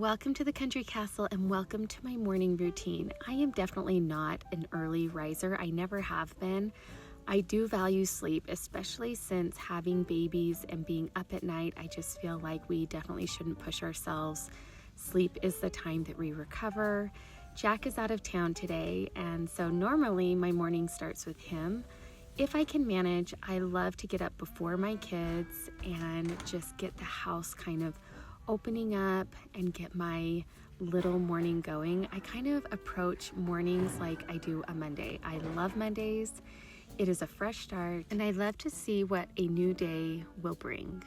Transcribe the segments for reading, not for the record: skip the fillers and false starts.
Welcome to the country castle and welcome to my morning routine. I am definitely not an early riser. I never have been. I do value sleep, especially since having babies and being up at night. I just feel like we definitely shouldn't push ourselves. Sleep is the time that we recover. Jack is out of town today, and so normally my morning starts with him. If I can manage, I love to get up before my kids and just get the house kind of opening up and get my little morning going. I kind of approach mornings like I do a Monday. I love Mondays. It is a fresh start, and I love to see what a new day will bring.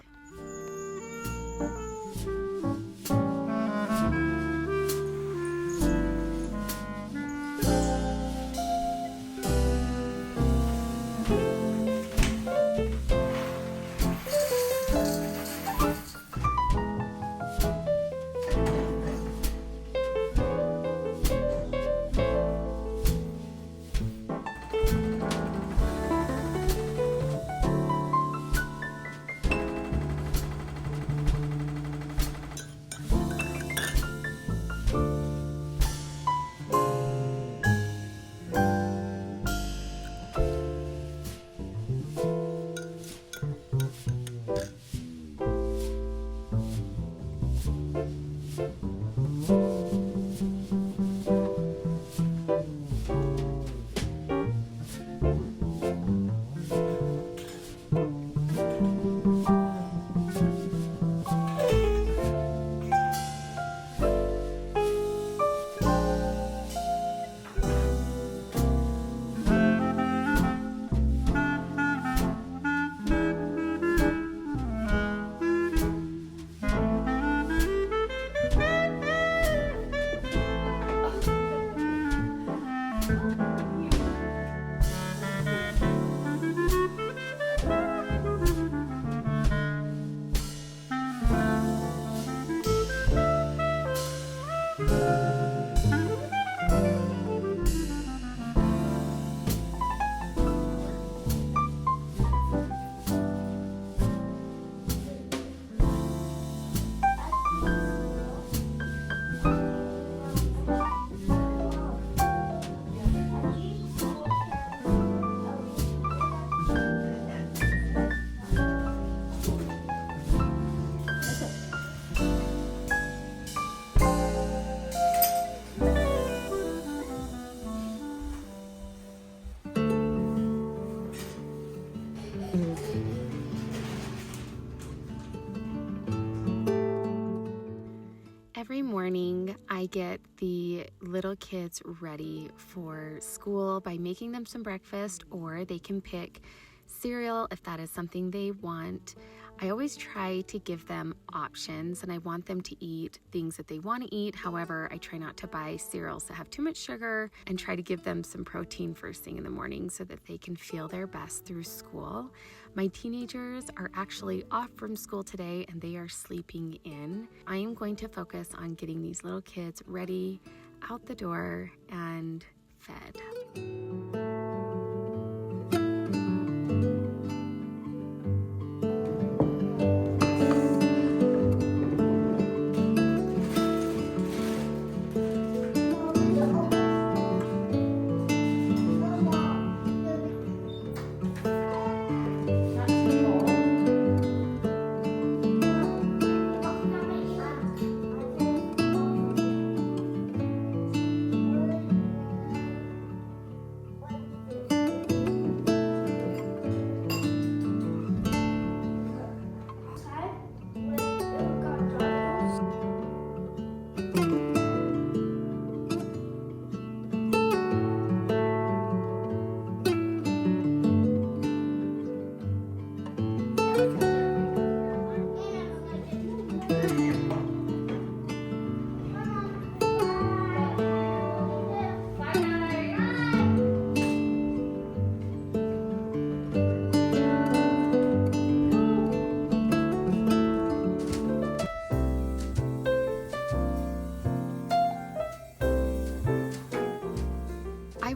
Every morning, I get the little kids ready for school by making them some breakfast, or they can pick cereal if that is something they want. I always try to give them options, and I want them to eat things that they want to eat. However, I try not to buy cereals that have too much sugar and try to give them some protein first thing in the morning so that they can feel their best through school. My teenagers are actually off from school today and they are sleeping in. I am going to focus on getting these little kids ready, out the door, and fed.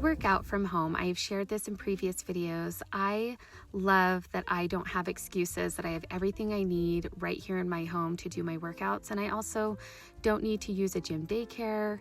work out from home. I've shared this in previous videos. I love that I don't have excuses, that I have everything I need right here in my home to do my workouts, and I also don't need to use a gym daycare.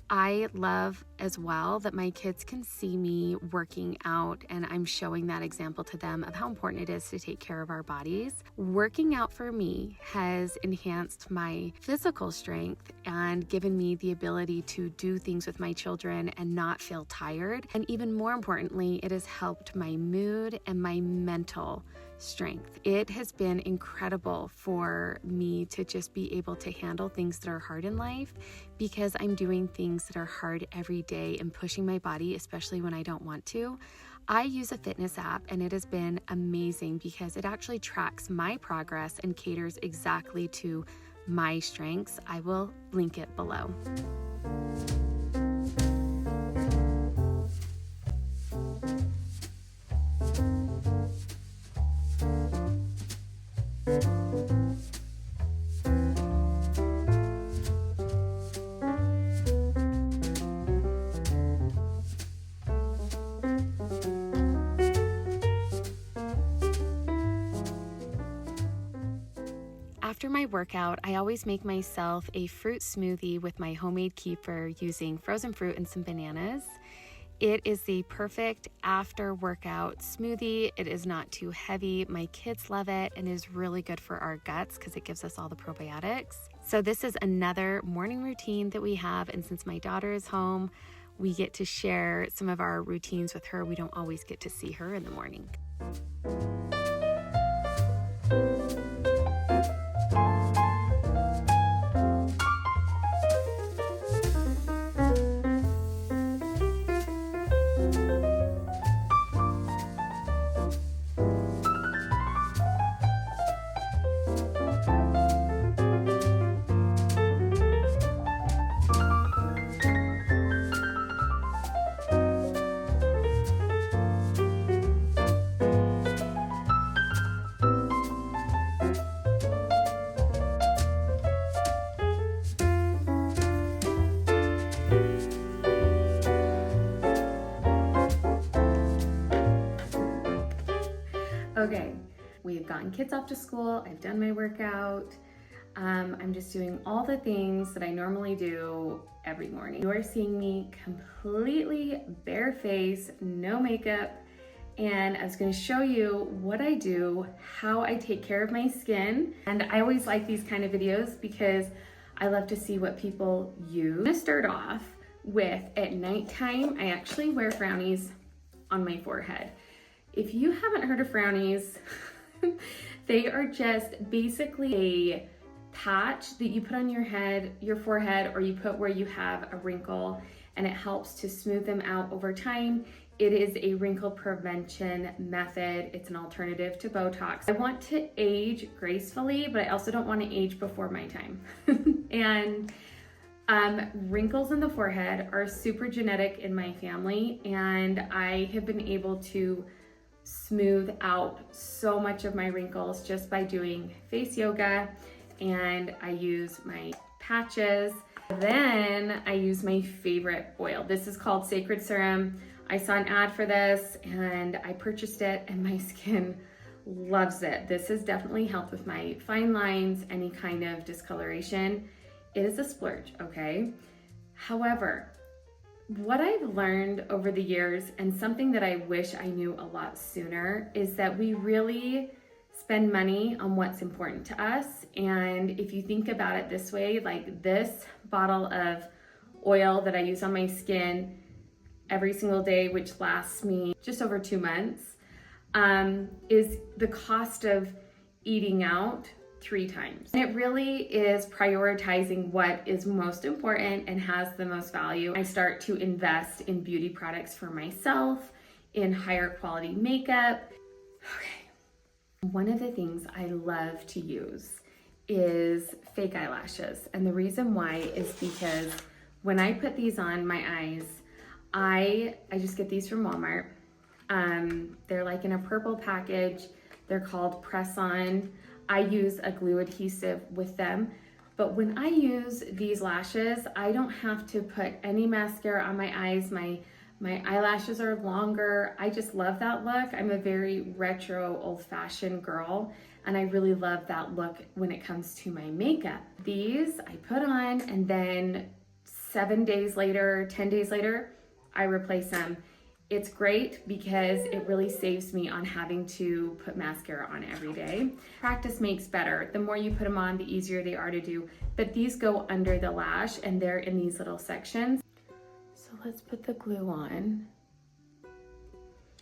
I love as well that my kids can see me working out, and I'm showing that example to them of how important it is to take care of our bodies. Working out for me has enhanced my physical strength and given me the ability to do things with my children and not feel tired. And even more importantly, it has helped my mood and my mental strength. It has been incredible for me to just be able to handle things that are hard in life because I'm doing things that are hard every day and pushing my body, especially when I don't want to. I use a fitness app and it has been amazing because it actually tracks my progress and caters exactly to my strengths. I will link it below. After my workout, I always make myself a fruit smoothie with my homemade kefir using frozen fruit and some bananas. It is the perfect after workout smoothie. It is not too heavy. My kids love it and is really good for our guts because it gives us all the probiotics. So this is another morning routine that we have, and since my daughter is home, we get to share some of our routines with her. We don't always get to see her in the morning. Okay, we've gotten kids off to school. I've done my workout. I'm just doing all the things that I normally do every morning. You are seeing me completely barefaced, no makeup, and I was going to show you what I do, how I take care of my skin. And I always like these kind of videos because I love to see what people use. I'm going to start off with, at nighttime, I actually wear Frownies on my forehead. If you haven't heard of Frownies, they are just basically a patch that you put on your forehead, or you put where you have a wrinkle, and it helps to smooth them out over time. It is a wrinkle prevention method. It's an alternative to Botox. I want to age gracefully, but I also don't want to age before my time. And wrinkles in the forehead are super genetic in my family, and I have been able to smooth out so much of my wrinkles just by doing face yoga, and I use my patches. Then I use my favorite oil. This is called Sacred Serum. I saw an ad for this and I purchased it, and my skin loves it. This has definitely helped with my fine lines, any kind of discoloration. It is a splurge, okay? However, what I've learned over the years, and something that I wish I knew a lot sooner, is that we really spend money on what's important to us. And if you think about it this way, like this bottle of oil that I use on my skin every single day, which lasts me just over 2 months, is the cost of eating out 3 times. And it really is prioritizing what is most important and has the most value. I start to invest in beauty products for myself, in higher quality makeup. Okay. One of the things I love to use is fake eyelashes. And the reason why is because when I put these on my eyes, I just get these from Walmart. They're like in a purple package. They're called press-on. I use a glue adhesive with them, but when I use these lashes, I don't have to put any mascara on my eyes. My My eyelashes are longer. I just love that look. I'm a very retro, old-fashioned girl, and I really love that look when it comes to my makeup. These I put on, and then 7 days later, 10 days later, I replace them. It's great because it really saves me on having to put mascara on every day. Practice makes better. The more you put them on, the easier they are to do. But these go under the lash, and they're in these little sections. So let's put the glue on,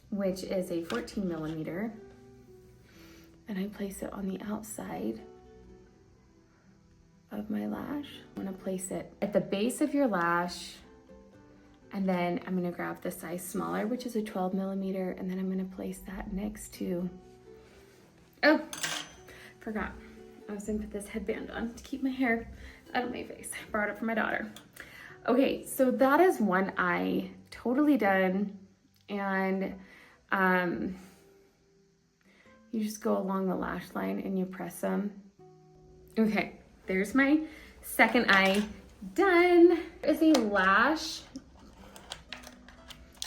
which is a 14 millimeter. And I place it on the outside of my lash. I'm gonna place it at the base of your lash, and then I'm gonna grab the size smaller, which is a 12 millimeter, and then I'm gonna place that next to, oh, forgot. I was gonna put this headband on to keep my hair out of my face. I borrowed it from my daughter. Okay, so that is one eye totally done, and you just go along the lash line and you press them. Okay, there's my second eye done. There's a lash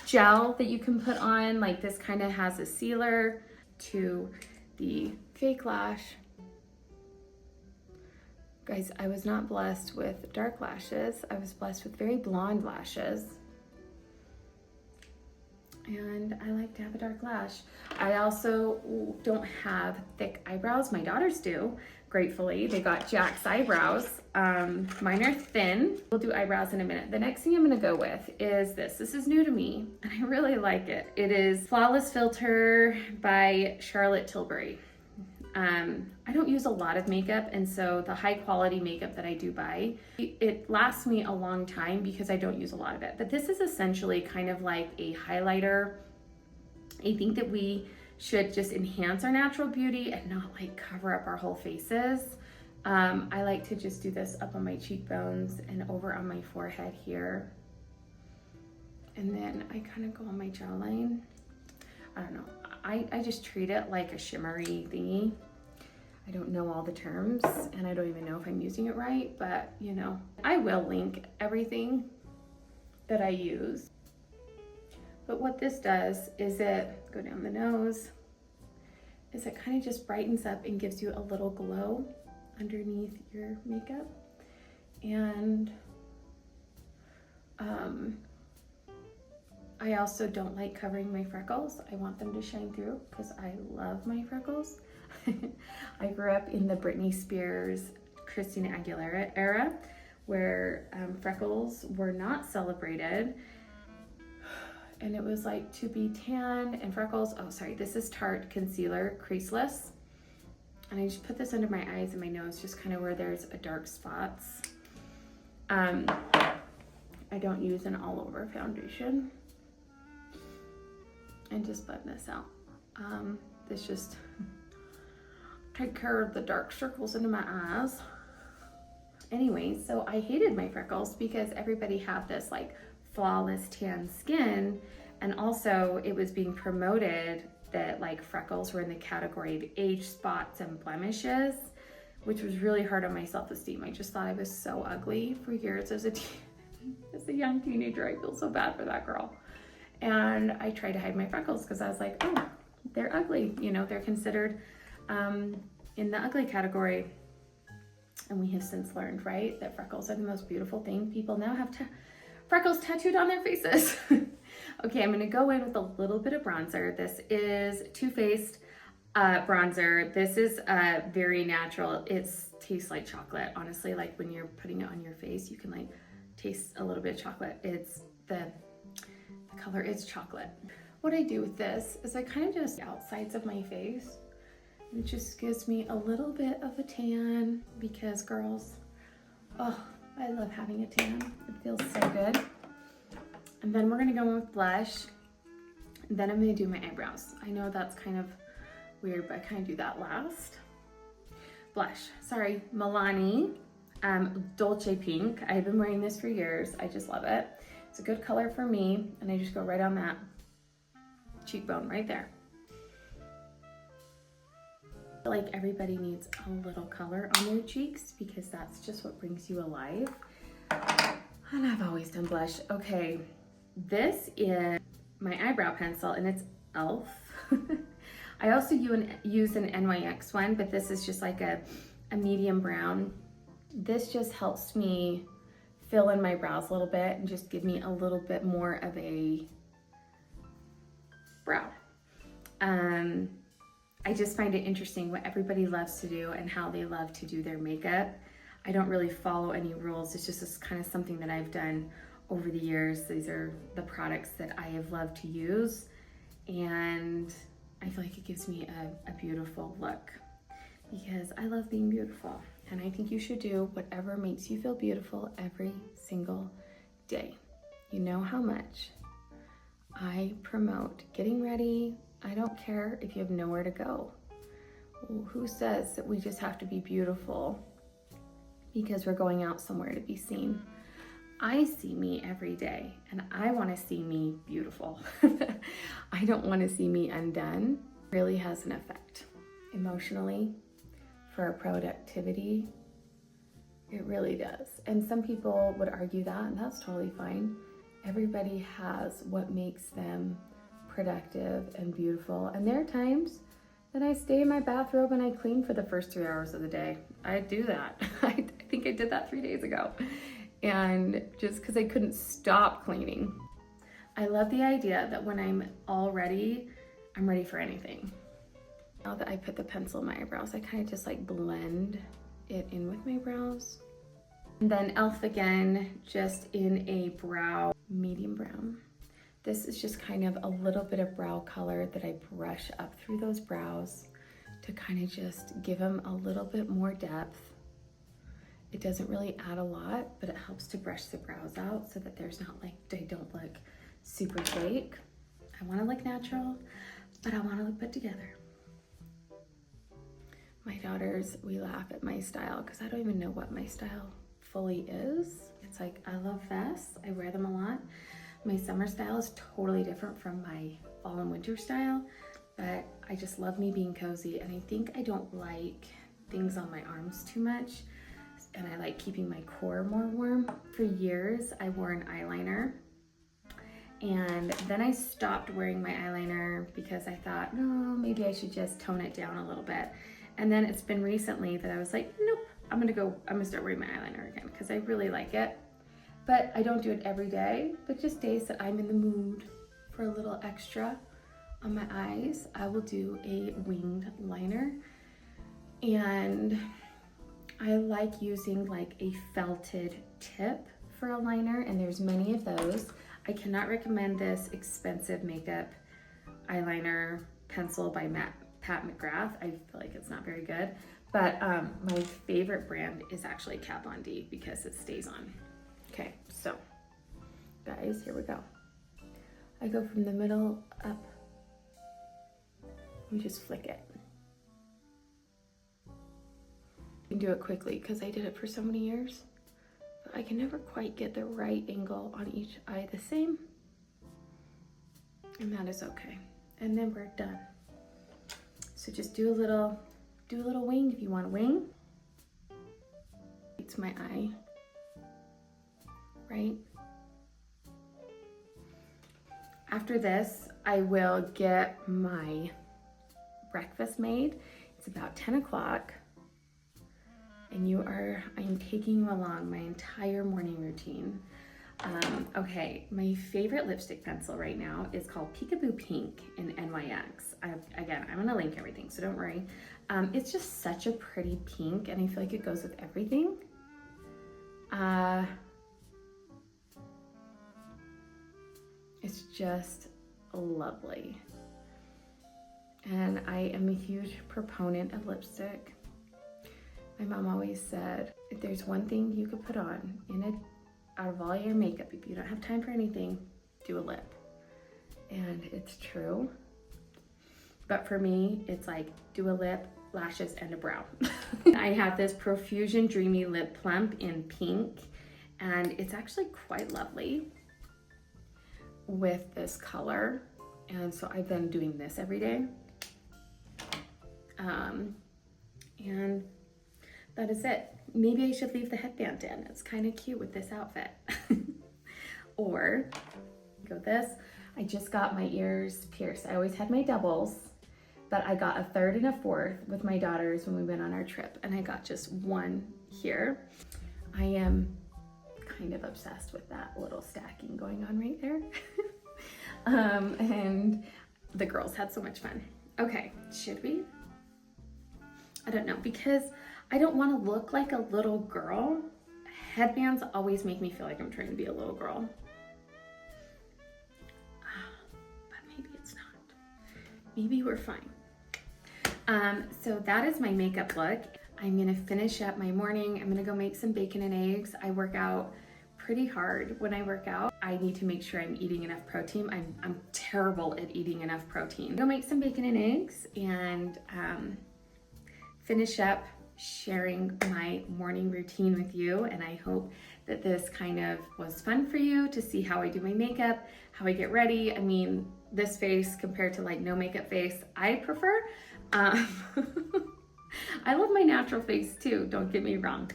gel that you can put on, like this kind of has a sealer to the fake lash. Guys, I was not blessed with dark lashes. I was blessed with very blonde lashes. And I like to have a dark lash. I also don't have thick eyebrows. My daughters do, gratefully. They got Jack's eyebrows. Mine are thin. We'll do eyebrows in a minute. The next thing I'm gonna go with is this. This is new to me, and I really like it. It is Flawless Filter by Charlotte Tilbury. I don't use a lot of makeup, and so the high quality makeup that I do buy, it lasts me a long time because I don't use a lot of it. But this is essentially kind of like a highlighter. I think that we should just enhance our natural beauty and not like cover up our whole faces. I like to just do this up on my cheekbones and over on my forehead here. And then I kind of go on my jawline. I don't know. I just treat it like a shimmery thingy. I don't know all the terms, and I don't even know if I'm using it right, but you know, I will link everything that I use. But what this does is it, go down the nose, is it kind of just brightens up and gives you a little glow underneath your makeup. And I also don't like covering my freckles. I want them to shine through because I love my freckles. I grew up in the Britney Spears, Christina Aguilera era where freckles were not celebrated. And it was like to be tan and freckles. Oh, sorry, this is Tarte Concealer Creaseless. And I just put this under my eyes and my nose, just kind of where there's a dark spots. I don't use an all over foundation. And just blend this out. This just take care of the dark circles into my eyes. Anyway, so I hated my freckles because everybody had this like flawless tan skin, and also it was being promoted that like freckles were in the category of age spots and blemishes, which was really hard on my self-esteem. I just thought I was so ugly for years as a young teenager. I feel so bad for that girl. And I tried to hide my freckles because I was like, oh, they're ugly. You know, they're considered in the ugly category. And we have since learned, right, that freckles are the most beautiful thing. People now have freckles tattooed on their faces. Okay, I'm gonna go in with a little bit of bronzer. This is Too Faced bronzer. This is very natural. It tastes like chocolate. Honestly, like when you're putting it on your face, you can like taste a little bit of chocolate. It's the color is chocolate. What I do with this is I kind of just outsides of my face. It just gives me a little bit of a tan because girls, oh, I love having a tan. It feels so good. And then we're gonna go in with blush. And then I'm gonna do my eyebrows. I know that's kind of weird, but I kind of do that last. Blush, sorry, Milani Dolce Pink. I've been wearing this for years. I just love it. It's a good color for me, and I just go right on that cheekbone right there. I feel like everybody needs a little color on their cheeks because that's just what brings you alive. And I've always done blush. Okay, This is my eyebrow pencil and it's e.l.f. I also use an NYX one, but this is just like a medium brown. This just helps me fill in my brows a little bit and just give me a little bit more of a brow. I just find it interesting what everybody loves to do and how they love to do their makeup. I don't really follow any rules. It's just kind of something that I've done over the years. These are the products that I have loved to use, and I feel like it gives me a beautiful look because I love being beautiful, and I think you should do whatever makes you feel beautiful every single day. You know how much I promote getting ready. I don't care if you have nowhere to go. Who says that we just have to be beautiful because we're going out somewhere to be seen? I see me every day and I want to see me beautiful. I don't want to see me undone. It really has an effect emotionally for our productivity. It really does. And some people would argue that, and that's totally fine. Everybody has what makes them productive and beautiful. And there are times that I stay in my bathrobe and I clean for the first 3 hours of the day. I do that. I think I did that 3 days ago. And just because I couldn't stop cleaning. I love the idea that when I'm all ready, I'm ready for anything. Now that I put the pencil in my eyebrows, I kind of just like blend it in with my brows. And then e.l.f. again, just in a brow, medium brown. This is just kind of a little bit of brow color that I brush up through those brows to kind of just give them a little bit more depth. It doesn't really add a lot, but it helps to brush the brows out so that there's not like, they don't look super fake. I want to look natural, but I want to look put together. My daughters, we laugh at my style because I don't even know what my style fully is. It's like, I love vests. I wear them a lot. My summer style is totally different from my fall and winter style, but I just love me being cozy. And I think I don't like things on my arms too much. And I like keeping my core more warm. For years, I wore an eyeliner. And then I stopped wearing my eyeliner because I thought, no, maybe I should just tone it down a little bit. And then it's been recently that I was like, nope, I'm gonna start wearing my eyeliner again because I really like it. But I don't do it every day, but just days that I'm in the mood for a little extra on my eyes, I will do a winged liner. And I like using like a felted tip for a liner, and there's many of those. I cannot recommend this expensive makeup eyeliner pencil by Pat McGrath. I feel like it's not very good, but my favorite brand is actually Kat Von D because it stays on. Okay, so guys, here we go. I go from the middle up. We just flick it. I can do it quickly because I did it for so many years, but I can never quite get the right angle on each eye the same, and that is okay. And then we're done. So just do a little wing if you want a wing. It's my eye, right? After this, I will get my breakfast made. It's about 10 o'clock. And I'm taking you along my entire morning routine. Okay, my favorite lipstick pencil right now is called Peekaboo Pink in NYX. Again, I'm gonna link everything, so don't worry. It's just such a pretty pink, and I feel like it goes with everything. It's just lovely. And I am a huge proponent of lipstick. My mom always said, if there's one thing you could put on out of all your makeup, if you don't have time for anything, do a lip. And it's true. But for me, it's like do a lip, lashes, and a brow. I have this Profusion Dreamy Lip Plump in pink, and it's actually quite lovely with this color. And so I've been doing this every day. And that is it. Maybe I should leave the headband in. It's kind of cute with this outfit. Or go this. I just got my ears pierced. I always had my doubles, but I got a third and a fourth with my daughters when we went on our trip, and I got just one here. I am kind of obsessed with that little stacking going on right there. And the girls had so much fun. Okay, should we? I don't know, because I don't want to look like a little girl. Headbands always make me feel like I'm trying to be a little girl. But maybe it's not. Maybe we're fine. So that is my makeup look. I'm gonna finish up my morning. I'm gonna go make some bacon and eggs. I work out pretty hard when I work out. I need to make sure I'm eating enough protein. I'm terrible at eating enough protein. Go make some bacon and eggs and finish up sharing my morning routine with you. And I hope that this kind of was fun for you to see how I do my makeup, how I get ready. I mean, this face compared to like no makeup face, I prefer. I love my natural face too, don't get me wrong,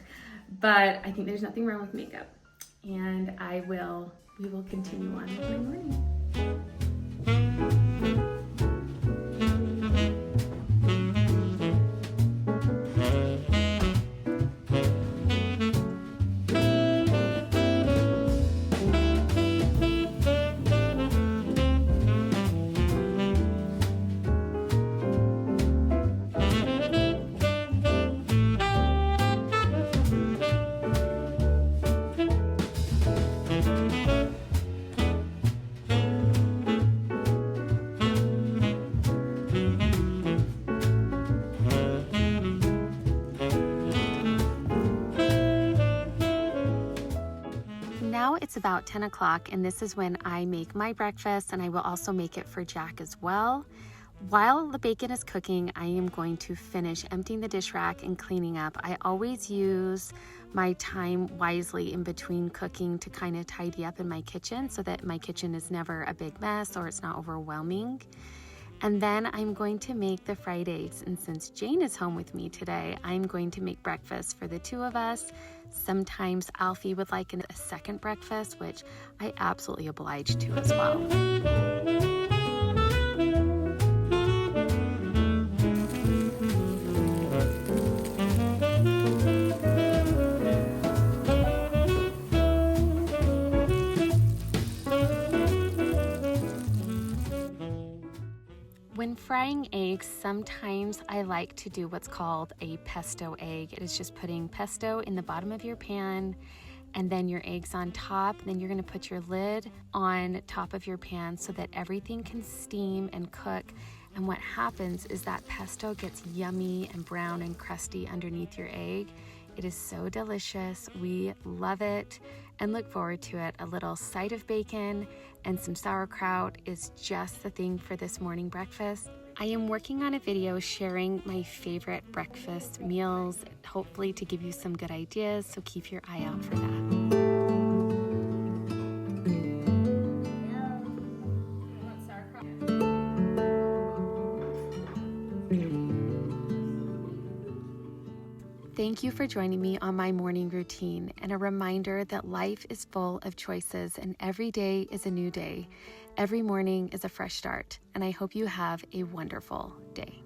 but I think there's nothing wrong with makeup. And we will continue on with my morning. Now it's about 10 o'clock, and this is when I make my breakfast, and I will also make it for Jack as well. While the bacon is cooking, I am going to finish emptying the dish rack and cleaning up. I always use my time wisely in between cooking to kind of tidy up in my kitchen so that my kitchen is never a big mess or it's not overwhelming. And then I'm going to make the fried eggs. And since Jane is home with me today, I'm going to make breakfast for the two of us. Sometimes Alfie would like a second breakfast, which I absolutely oblige to as well. When frying eggs, sometimes I like to do what's called a pesto egg. It is just putting pesto in the bottom of your pan and then your eggs on top. Then you're gonna put your lid on top of your pan so that everything can steam and cook. And what happens is that pesto gets yummy and brown and crusty underneath your egg. It is so delicious. We love it and look forward to it. A little side of bacon and some sauerkraut is just the thing for this morning breakfast. I am working on a video sharing my favorite breakfast meals, hopefully to give you some good ideas, so keep your eye out for that. Thank you for joining me on my morning routine, and a reminder that life is full of choices and every day is a new day. Every morning is a fresh start, and I hope you have a wonderful day.